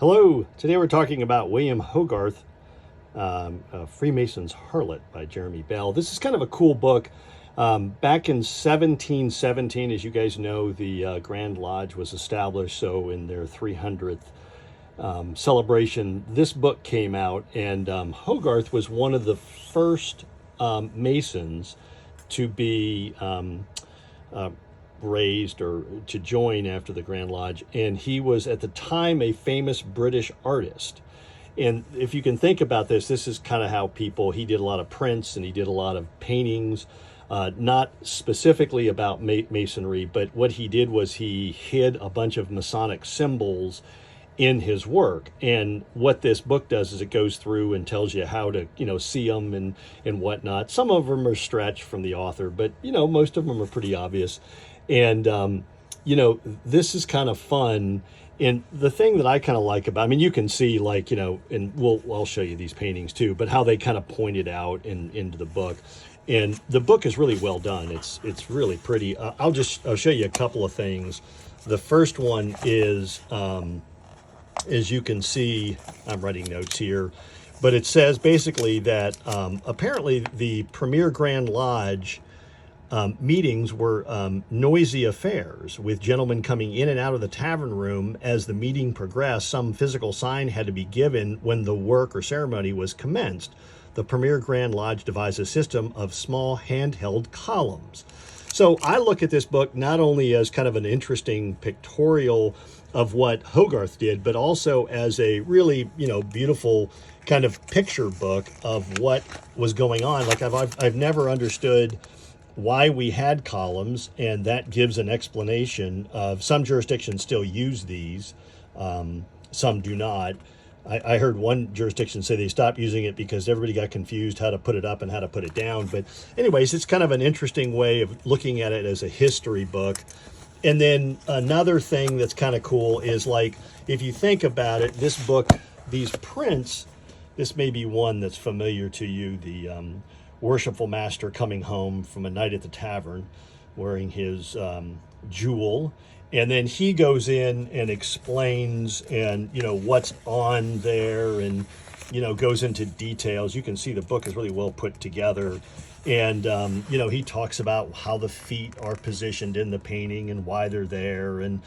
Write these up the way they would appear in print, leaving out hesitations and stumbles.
Hello, today we're talking about William Hogarth, Freemason's Harlot by Jeremy Bell. This is kind of a cool book. Back in 1717, as you guys know, the Grand Lodge was established, so in their 300th celebration, this book came out, and Hogarth was one of the first Masons to be raised or to join after the Grand Lodge, and he was at the time a famous British artist. And if you can think about this is kind of how he did a lot of prints and he did a lot of paintings, not specifically about Masonry, but what he did was he hid a bunch of Masonic symbols in his work. And what this book does is it goes through and tells you how to, see them and whatnot. Some of them are stretched from the author, but, most of them are pretty obvious. And, this is kind of fun. And the thing that I kind of like about, you can see and I'll show you these paintings too, but how they kind of point it out into the book. And the book is really well done. It's really pretty. I'll show you a couple of things. The first one is, as you can see, I'm writing notes here, but it says basically that apparently the Premier Grand Lodge meetings were noisy affairs, with gentlemen coming in and out of the tavern room as the meeting progressed. Some physical sign had to be given when the work or ceremony was commenced. The Premier Grand Lodge devised a system of small handheld columns. So I look at this book not only as kind of an interesting pictorial of what Hogarth did, but also as a really, beautiful kind of picture book of what was going on. Like I've never understood why we had columns, and that gives an explanation of some jurisdictions still use these, some do not. I heard one jurisdiction say they stopped using it because everybody got confused how to put it up and how to put it down. But anyways, it's kind of an interesting way of looking at it as a history book. And then another thing that's kind of cool is, if you think about it, this book, these prints, this may be one that's familiar to you, the worshipful master coming home from a night at the tavern wearing his jewel, and then he goes in and explains and what's on there, and goes into details. You can see the book is really well put together, and he talks about how the feet are positioned in the painting and why they're there, and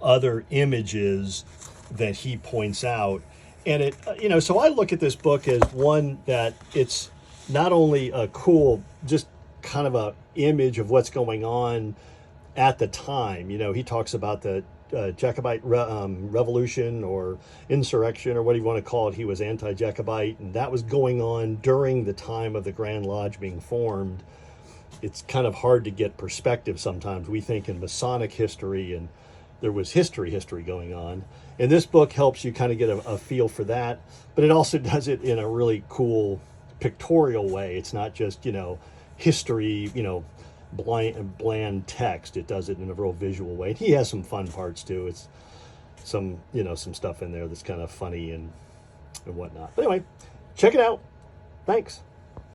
other images that he points out. And it so I look at this book as one that it's not only a cool, just kind of a image of what's going on at the time. He talks about the Jacobite revolution or insurrection, or what you want to call it. He was anti-Jacobite, and that was going on during the time of the Grand Lodge being formed. It's kind of hard to get perspective sometimes. We think in Masonic history, and there was history going on. And this book helps you kind of get a feel for that, but it also does it in a really cool pictorial way. It's not just history, bland text. It does it in a real visual way. And he has some fun parts too. It's some some stuff in there that's kind of funny and whatnot. But anyway, check it out. Thanks.